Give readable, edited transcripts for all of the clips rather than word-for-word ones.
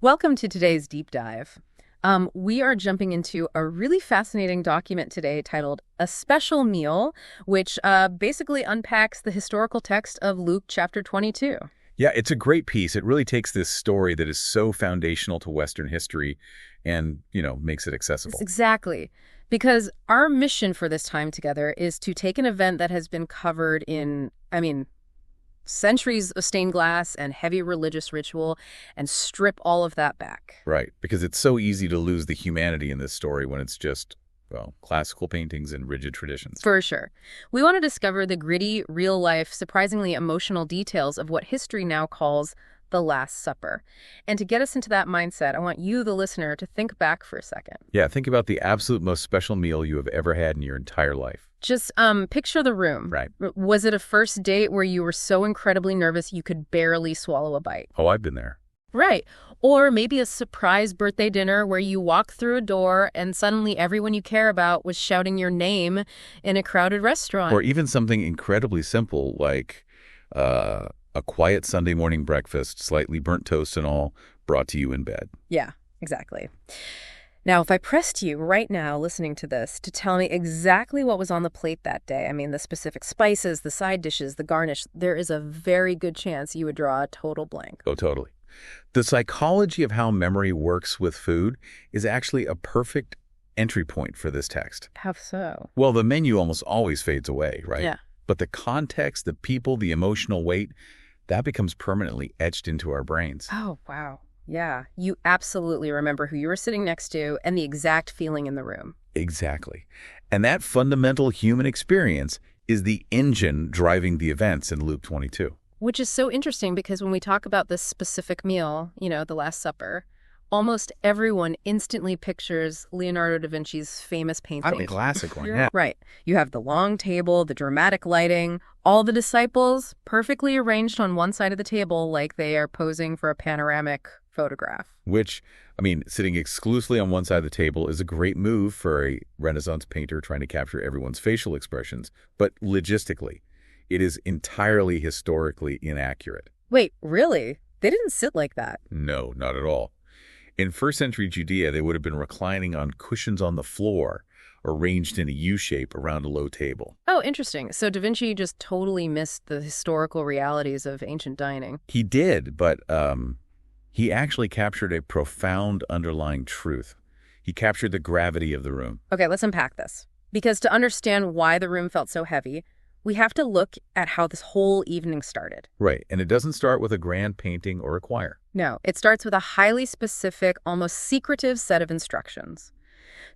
Welcome to today's deep dive. We are jumping into a really fascinating document today titled A Special Meal, which basically unpacks the historical text of Luke chapter 22. Yeah, it's a great piece. It really takes this story that is so foundational to Western history and, makes it accessible. Exactly. Because our mission for this time together is to take an event that has been covered in, centuries of stained glass and heavy religious ritual and strip all of that back. Right, because it's so easy to lose the humanity in this story when it's just, classical paintings and rigid traditions. For sure. We want to discover the gritty, real-life, surprisingly emotional details of what history now calls the Last Supper. And to get us into that mindset, I want you, the listener, to think back for a second. Yeah, think about the absolute most special meal you have ever had in your entire life. Just picture the room. Right. Was it a first date where you were so incredibly nervous you could barely swallow a bite? Oh, I've been there. Right. Or maybe a surprise birthday dinner where you walk through a door and suddenly everyone you care about was shouting your name in a crowded restaurant. Or even something incredibly simple like a quiet Sunday morning breakfast, slightly burnt toast and all, brought to you in bed. Yeah, exactly. Now, if I pressed you right now listening to this to tell me exactly what was on the plate that day, the specific spices, the side dishes, the garnish, there is a very good chance you would draw a total blank. Oh, totally. The psychology of how memory works with food is actually a perfect entry point for this text. How so? Well, the menu almost always fades away, right? Yeah. But the context, the people, the emotional weight, that becomes permanently etched into our brains. Oh, wow. Yeah, you absolutely remember who you were sitting next to and the exact feeling in the room. Exactly. And that fundamental human experience is the engine driving the events in Luke 22. Which is so interesting because when we talk about this specific meal, the Last Supper, almost everyone instantly pictures Leonardo da Vinci's famous painting. The classic one, yeah. Right. You have the long table, the dramatic lighting, all the disciples perfectly arranged on one side of the table like they are posing for a panoramic photograph. Which, sitting exclusively on one side of the table is a great move for a Renaissance painter trying to capture everyone's facial expressions. But logistically, it is entirely historically inaccurate. Wait, really? They didn't sit like that? No, not at all. In first century Judea, they would have been reclining on cushions on the floor, arranged in a U shape around a low table. Oh, interesting. So Da Vinci just totally missed the historical realities of ancient dining. He did, but he actually captured a profound underlying truth. He captured the gravity of the room. Okay, let's unpack this. Because to understand why the room felt so heavy, we have to look at how this whole evening started. Right, and it doesn't start with a grand painting or a choir. No, it starts with a highly specific, almost secretive set of instructions.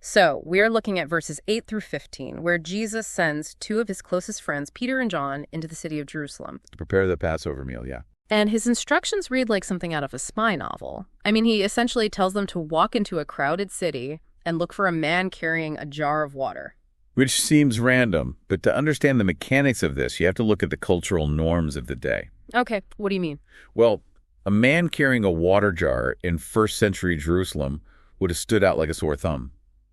So we're looking at verses 8 through 15, where Jesus sends two of his closest friends, Peter and John, into the city of Jerusalem. To prepare the Passover meal, yeah. And his instructions read like something out of a spy novel. He essentially tells them to walk into a crowded city and look for a man carrying a jar of water. Which seems random, but to understand the mechanics of this, you have to look at the cultural norms of the day. Okay, what do you mean? Well, a man carrying a water jar in first century Jerusalem would have stood out like a sore thumb.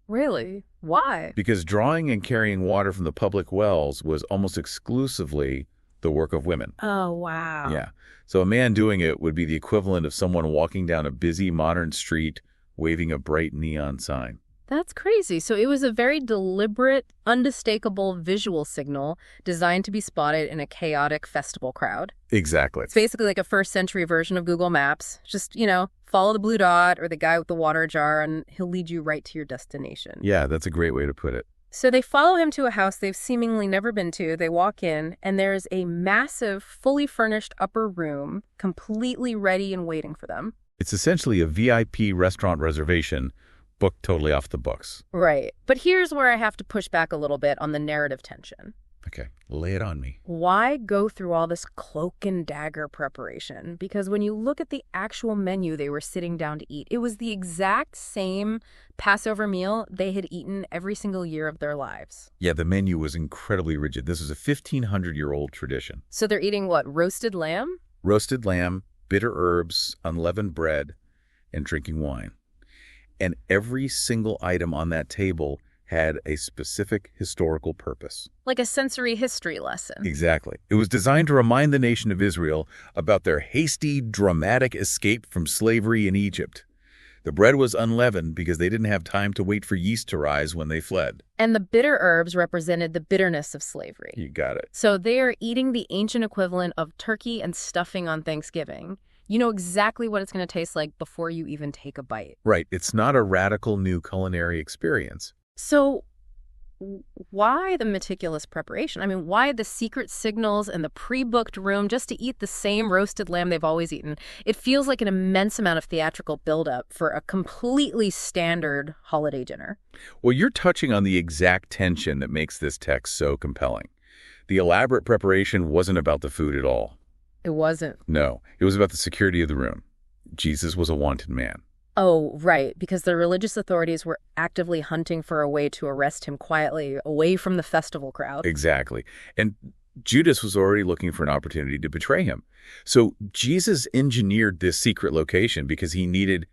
Really? Why? Because drawing and carrying water from the public wells was almost exclusively the work of women. Oh, wow. Yeah. So a man doing it would be the equivalent of someone walking down a busy modern street waving a bright neon sign. That's crazy. So it was a very deliberate, unmistakable visual signal designed to be spotted in a chaotic festival crowd. Exactly. It's basically like a first century version of Google Maps. Just, follow the blue dot or the guy with the water jar and he'll lead you right to your destination. Yeah, that's a great way to put it. So they follow him to a house they've seemingly never been to. They walk in and there's a massive, fully furnished upper room completely ready and waiting for them. It's essentially a VIP restaurant reservation booked totally off the books. Right. But here's where I have to push back a little bit on the narrative tension. Okay, lay it on me. Why go through all this cloak and dagger preparation? Because when you look at the actual menu they were sitting down to eat, it was the exact same Passover meal they had eaten every single year of their lives. Yeah, the menu was incredibly rigid. This was a 1,500-year-old tradition. So they're eating what, roasted lamb? Roasted lamb, bitter herbs, unleavened bread, and drinking wine. And every single item on that table had a specific historical purpose. Like a sensory history lesson. Exactly. It was designed to remind the nation of Israel about their hasty, dramatic escape from slavery in Egypt. The bread was unleavened because they didn't have time to wait for yeast to rise when they fled. And the bitter herbs represented the bitterness of slavery. You got it. So they are eating the ancient equivalent of turkey and stuffing on Thanksgiving. You know exactly what it's going to taste like before you even take a bite. Right. It's not a radical new culinary experience. So why the meticulous preparation? I mean, why the secret signals and the pre-booked room just to eat the same roasted lamb they've always eaten? It feels like an immense amount of theatrical buildup for a completely standard holiday dinner. Well, you're touching on the exact tension that makes this text so compelling. The elaborate preparation wasn't about the food at all. It wasn't. No, it was about the security of the room. Jesus was a wanted man. Oh, right, because the religious authorities were actively hunting for a way to arrest him quietly, away from the festival crowd. Exactly. And Judas was already looking for an opportunity to betray him. So Jesus engineered this secret location because he needed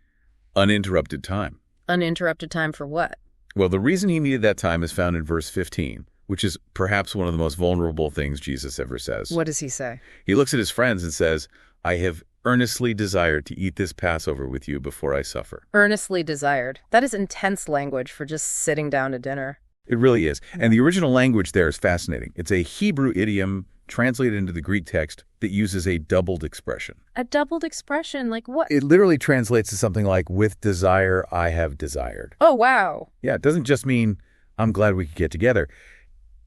uninterrupted time. Uninterrupted time for what? Well, the reason he needed that time is found in verse 15, which is perhaps one of the most vulnerable things Jesus ever says. What does he say? He looks at his friends and says, I have earnestly desired to eat this Passover with you before I suffer. Earnestly desired. That is intense language for just sitting down to dinner. It really is. And the original language there is fascinating. It's a Hebrew idiom translated into the Greek text that uses a doubled expression. A doubled expression? Like what? It literally translates to something like, with desire, I have desired. Oh, wow. Yeah, it doesn't just mean, I'm glad we could get together.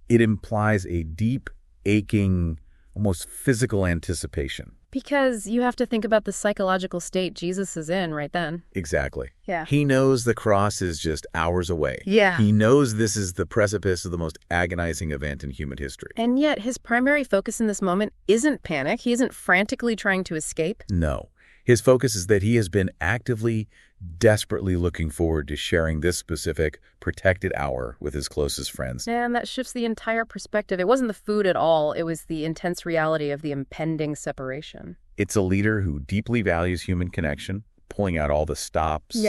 It implies a deep, aching, almost physical anticipation. Because you have to think about the psychological state Jesus is in right then. Exactly. Yeah. He knows the cross is just hours away. Yeah. He knows this is the precipice of the most agonizing event in human history. And yet his primary focus in this moment isn't panic. He isn't frantically trying to escape. No. His focus is that he has been actively, desperately looking forward to sharing this specific, protected hour with his closest friends. And that shifts the entire perspective. It wasn't the food at all. It was the intense reality of the impending separation. It's a leader who deeply values human connection, pulling out all the stops,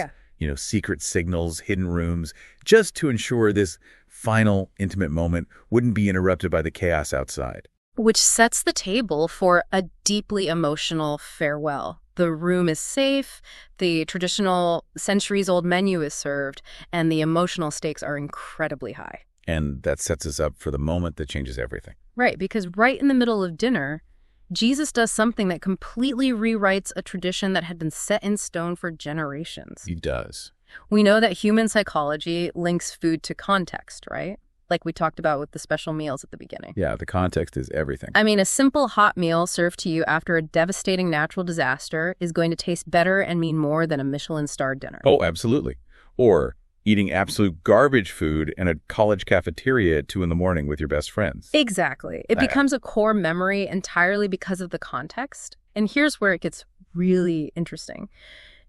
secret signals, hidden rooms, just to ensure this final, intimate moment wouldn't be interrupted by the chaos outside. Which sets the table for a deeply emotional farewell. The room is safe, the traditional centuries-old menu is served, and the emotional stakes are incredibly high. And that sets us up for the moment that changes everything. Right, because right in the middle of dinner, Jesus does something that completely rewrites a tradition that had been set in stone for generations. He does. We know that human psychology links food to context, right? Like we talked about with the special meals at the beginning. Yeah, the context is everything. I mean, a simple hot meal served to you after a devastating natural disaster is going to taste better and mean more than a Michelin-starred dinner. Oh, absolutely. Or eating absolute garbage food in a college cafeteria at 2 a.m. with your best friends. Exactly. It becomes a core memory entirely because of the context. And here's where it gets really interesting.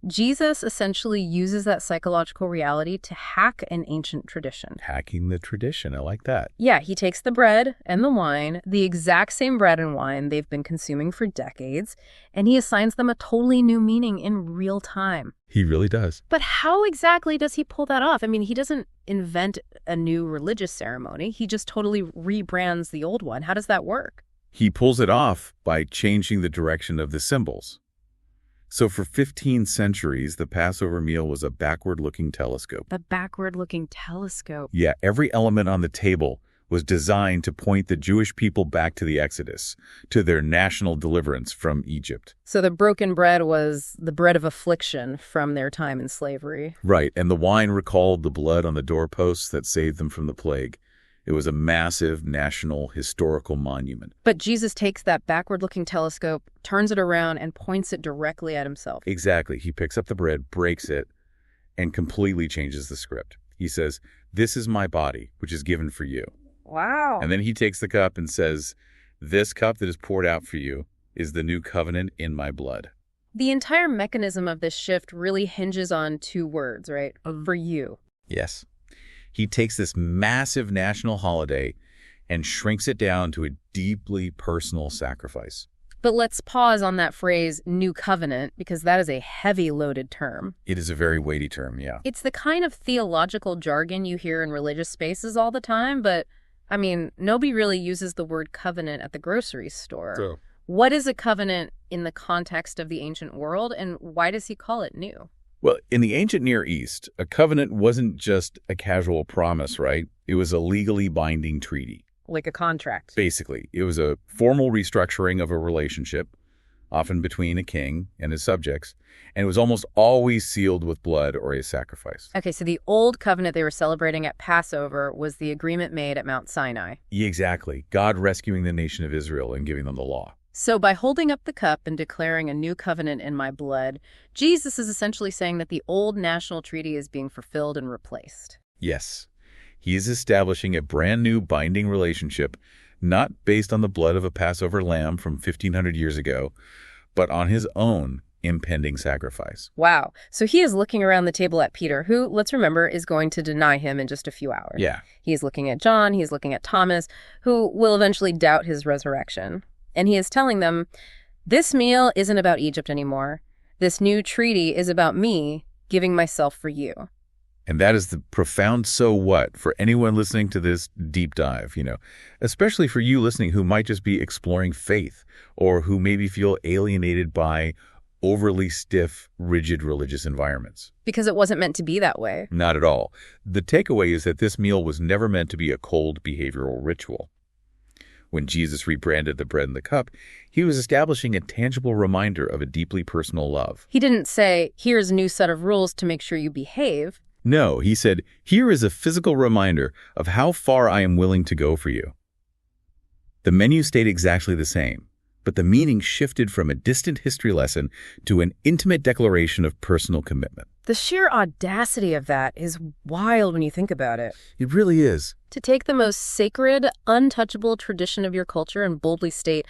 Jesus essentially uses that psychological reality to hack an ancient tradition. Hacking the tradition. I like that. Yeah, he takes the bread and the wine, the exact same bread and wine they've been consuming for decades, and he assigns them a totally new meaning in real time. He really does. But how exactly does he pull that off? I mean, he doesn't invent a new religious ceremony. He just totally rebrands the old one. How does that work? He pulls it off by changing the direction of the symbols. So for 15 centuries, the Passover meal was a backward-looking telescope. The backward-looking telescope. Yeah, every element on the table was designed to point the Jewish people back to the Exodus, to their national deliverance from Egypt. So the broken bread was the bread of affliction from their time in slavery. Right, and the wine recalled the blood on the doorposts that saved them from the plague. It was a massive national historical monument. But Jesus takes that backward-looking telescope, turns it around, and points it directly at himself. Exactly. He picks up the bread, breaks it, and completely changes the script. He says, "This is my body, which is given for you." Wow. And then he takes the cup and says, "This cup that is poured out for you is the new covenant in my blood." The entire mechanism of this shift really hinges on two words, right? For you. Yes. He takes this massive national holiday and shrinks it down to a deeply personal sacrifice. But let's pause on that phrase, new covenant, because that is a heavy loaded term. It is a very weighty term, yeah. It's the kind of theological jargon you hear in religious spaces all the time, but, I mean, nobody really uses the word covenant at the grocery store. So, What is a covenant in the context of the ancient world, and why does he call it new? well, in the ancient Near East, a covenant wasn't just a casual promise, right? It was a legally binding treaty. Like a contract. Basically, it was a formal restructuring of a relationship, often between a king and his subjects, and it was almost always sealed with blood or a sacrifice. Okay, so the old covenant they were celebrating at Passover was the agreement made at Mount Sinai. Yeah, exactly. God rescuing the nation of Israel and giving them the law. So by holding up the cup and declaring a new covenant in my blood, Jesus is essentially saying that the old national treaty is being fulfilled and replaced. Yes, he is establishing a brand new binding relationship, not based on the blood of a Passover lamb from 1,500 years ago, but on his own impending sacrifice. Wow. So he is looking around the table at Peter, who, let's remember, is going to deny him in just a few hours. Yeah. He is looking at John, he is looking at Thomas, who will eventually doubt his resurrection. And he is telling them, this meal isn't about Egypt anymore. This new treaty is about me giving myself for you. And that is the profound so what for anyone listening to this deep dive, especially for you listening who might just be exploring faith or who maybe feel alienated by overly stiff, rigid religious environments. Because it wasn't meant to be that way. Not at all. The takeaway is that this meal was never meant to be a cold behavioral ritual. When Jesus rebranded the bread and the cup, he was establishing a tangible reminder of a deeply personal love. He didn't say, here's a new set of rules to make sure you behave. No, he said, here is a physical reminder of how far I am willing to go for you. The menu stayed exactly the same, but the meaning shifted from a distant history lesson to an intimate declaration of personal commitment. The sheer audacity of that is wild when you think about it. It really is. To take the most sacred, untouchable tradition of your culture and boldly state,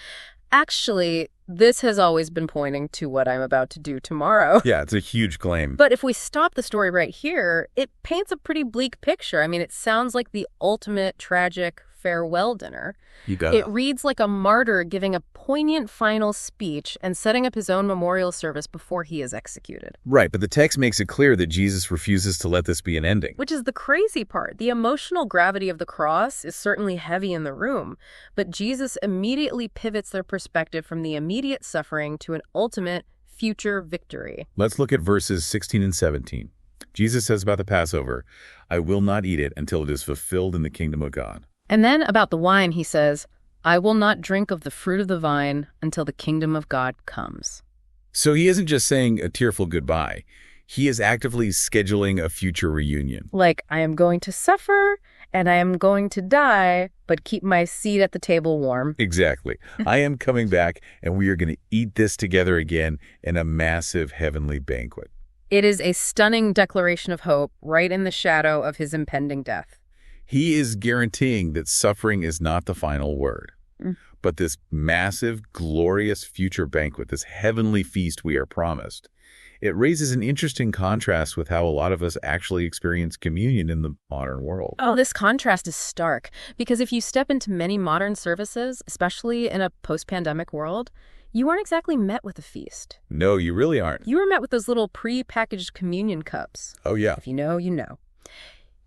actually, this has always been pointing to what I'm about to do tomorrow. Yeah, it's a huge claim. But if we stop the story right here, it paints a pretty bleak picture. I mean, it sounds like the ultimate tragic farewell dinner. You got it. Reads like a martyr giving a poignant final speech and setting up his own memorial service before he is executed. Right, but the text makes it clear that Jesus refuses to let this be an ending. Which is the crazy part. The emotional gravity of the cross is certainly heavy in the room, but Jesus immediately pivots their perspective from the immediate suffering to an ultimate future victory. Let's look at verses 16 and 17. Jesus says about the Passover, I will not eat it until it is fulfilled in the kingdom of God. And then about the wine, he says, I will not drink of the fruit of the vine until the kingdom of God comes. So he isn't just saying a tearful goodbye. He is actively scheduling a future reunion. Like, I am going to suffer and I am going to die, but keep my seat at the table warm. Exactly. I am coming back and we are going to eat this together again in a massive heavenly banquet. It is a stunning declaration of hope right in the shadow of his impending death. He is guaranteeing that suffering is not the final word, but this massive, glorious future banquet, this heavenly feast we are promised. It raises an interesting contrast with how a lot of us actually experience communion in the modern world. Oh, this contrast is stark, because if you step into many modern services, especially in a post-pandemic world, you aren't exactly met with a feast. No, you really aren't. You are met with those little pre-packaged communion cups. Oh, yeah. If you know, you know.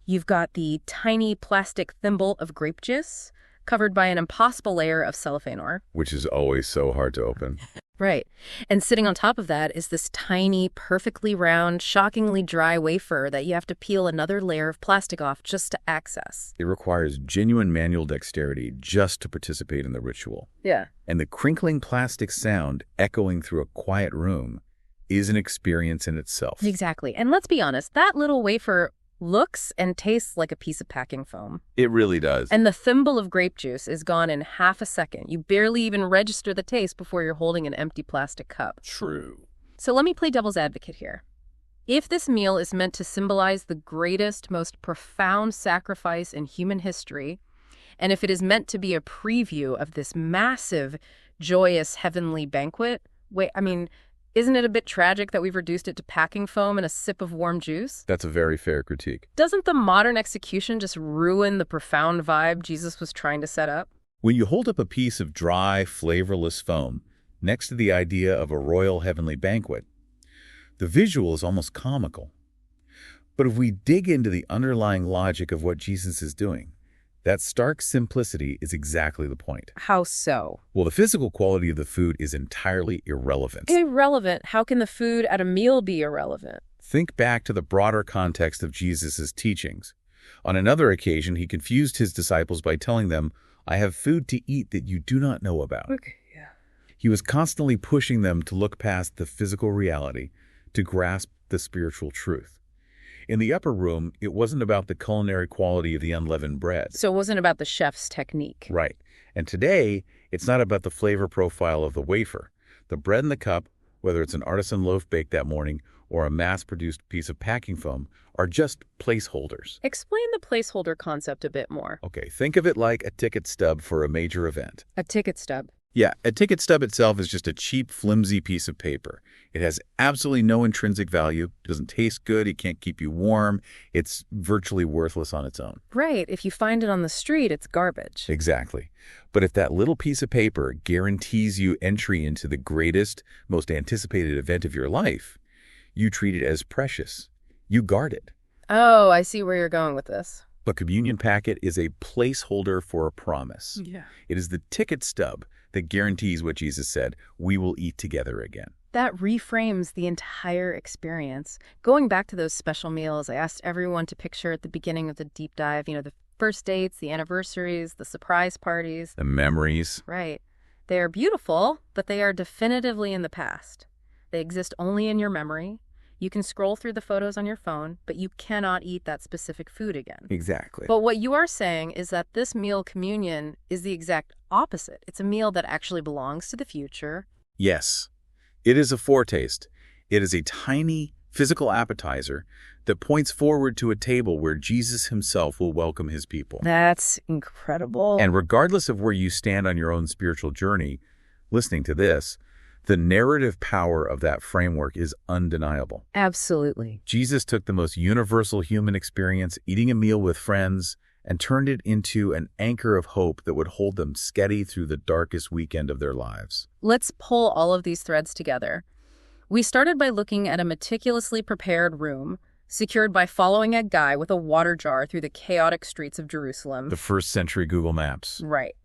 You've got the tiny plastic thimble of grape juice covered by an impossible layer of cellophane ore. Which is always so hard to open. Right. And sitting on top of that is this tiny, perfectly round, shockingly dry wafer that you have to peel another layer of plastic off just to access. It requires genuine manual dexterity just to participate in the ritual. Yeah. And the crinkling plastic sound echoing through a quiet room is an experience in itself. Exactly. And let's be honest, that little wafer looks and tastes like a piece of packing foam. It really does. And the thimble of grape juice is gone in half a second. You barely even register the taste before you're holding an empty plastic cup. True. So let me play devil's advocate here. If this meal is meant to symbolize the greatest, most profound sacrifice in human history, and if it is meant to be a preview of this massive, joyous, heavenly banquet, isn't it a bit tragic that we've reduced it to packing foam and a sip of warm juice? That's a very fair critique. Doesn't the modern execution just ruin the profound vibe Jesus was trying to set up? When you hold up a piece of dry, flavorless foam, next to the idea of a royal heavenly banquet. The visual is almost comical. But if we dig into the underlying logic of what Jesus is doing, that stark simplicity is exactly the point. How so? Well, the physical quality of the food is entirely irrelevant. Irrelevant? How can the food at a meal be irrelevant? Think back to the broader context of Jesus' teachings. On another occasion, he confused his disciples by telling them, "I have food to eat that you do not know about." Okay, yeah. He was constantly pushing them to look past the physical reality, to grasp the spiritual truth. In the upper room, it wasn't about the culinary quality of the unleavened bread. So it wasn't about the chef's technique. Right. And today, it's not about the flavor profile of the wafer. The bread in the cup, whether it's an artisan loaf baked that morning or a mass-produced piece of packing foam, are just placeholders. Explain the placeholder concept a bit more. Okay, think of it like a ticket stub for a major event. A ticket stub. Yeah, a ticket stub itself is just a cheap, flimsy piece of paper. It has absolutely no intrinsic value. It doesn't taste good. It can't keep you warm. It's virtually worthless on its own. Right. If you find it on the street, it's garbage. Exactly. But if that little piece of paper guarantees you entry into the greatest, most anticipated event of your life, you treat it as precious. You guard it. Oh, I see where you're going with this. A communion packet is a placeholder for a promise. Yeah. It is the ticket stub that guarantees what Jesus said, "We will eat together again." That reframes the entire experience. Going back to those special meals, I asked everyone to picture at the beginning of the deep dive, the first dates, the anniversaries, the surprise parties. The memories. Right. They are beautiful, but they are definitively in the past. They exist only in your memory. You can scroll through the photos on your phone, but you cannot eat that specific food again. Exactly. But what you are saying is that this meal communion is the exact opposite. It's a meal that actually belongs to the future. Yes. It is a foretaste. It is a tiny physical appetizer that points forward to a table where Jesus himself will welcome his people. That's incredible. And regardless of where you stand on your own spiritual journey, listening to this, the narrative power of that framework is undeniable. Absolutely. Jesus took the most universal human experience, eating a meal with friends, and turned it into an anchor of hope that would hold them steady through the darkest weekend of their lives. Let's pull all of these threads together. We started by looking at a meticulously prepared room, secured by following a guy with a water jar through the chaotic streets of Jerusalem. The first century Google Maps. Right.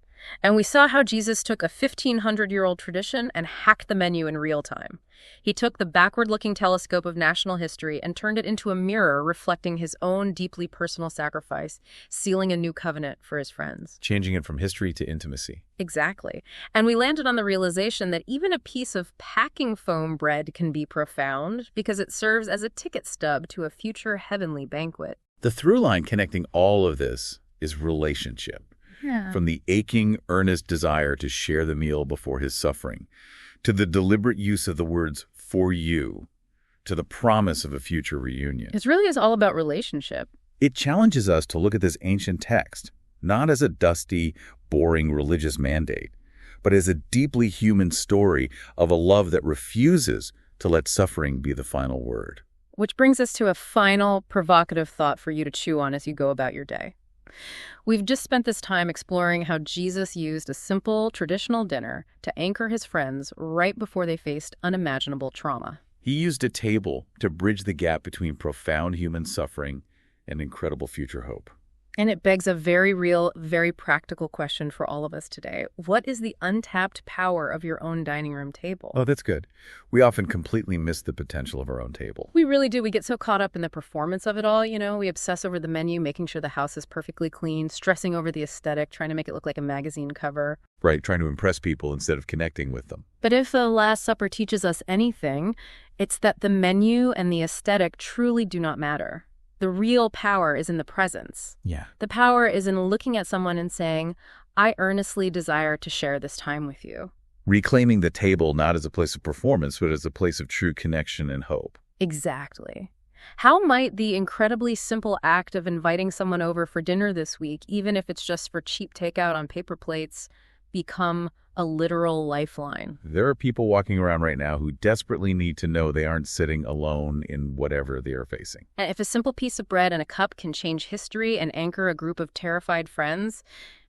And we saw how Jesus took a 1,500-year-old tradition and hacked the menu in real time. He took the backward-looking telescope of national history and turned it into a mirror reflecting his own deeply personal sacrifice, sealing a new covenant for his friends. Changing it from history to intimacy. Exactly. And we landed on the realization that even a piece of packing foam bread can be profound because it serves as a ticket stub to a future heavenly banquet. The through line connecting all of this is relationship. Yeah. From the aching, earnest desire to share the meal before his suffering, to the deliberate use of the words "for you," to the promise of a future reunion. It really is all about relationship. It challenges us to look at this ancient text, not as a dusty, boring religious mandate, but as a deeply human story of a love that refuses to let suffering be the final word. Which brings us to a final provocative thought for you to chew on as you go about your day. We've just spent this time exploring how Jesus used a simple, traditional dinner to anchor his friends right before they faced unimaginable trauma. He used a table to bridge the gap between profound human suffering and incredible future hope. And it begs a very real, very practical question for all of us today. What is the untapped power of your own dining room table? Oh, that's good. We often completely miss the potential of our own table. We really do. We get so caught up in the performance of it all, We obsess over the menu, making sure the house is perfectly clean, stressing over the aesthetic, trying to make it look like a magazine cover. Right, trying to impress people instead of connecting with them. But if the Last Supper teaches us anything, it's that the menu and the aesthetic truly do not matter. The real power is in the presence. Yeah. The power is in looking at someone and saying, I earnestly desire to share this time with you. Reclaiming the table not as a place of performance, but as a place of true connection and hope. Exactly. How might the incredibly simple act of inviting someone over for dinner this week, even if it's just for cheap takeout on paper plates, become a literal lifeline? There are people walking around right now who desperately need to know they aren't sitting alone in whatever they are facing. And if a simple piece of bread and a cup can change history and anchor a group of terrified friends,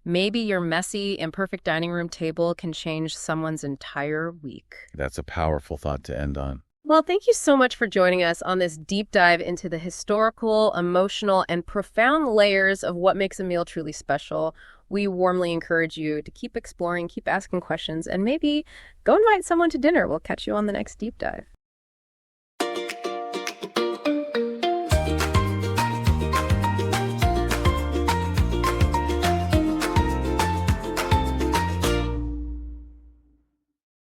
Maybe your messy, imperfect dining room table can change someone's entire week. That's a powerful thought to end on. Well, thank you so much for joining us on this deep dive into the historical, emotional, and profound layers of what makes a meal truly special. We warmly encourage you to keep exploring, keep asking questions, and maybe go invite someone to dinner. We'll catch you on the next deep dive.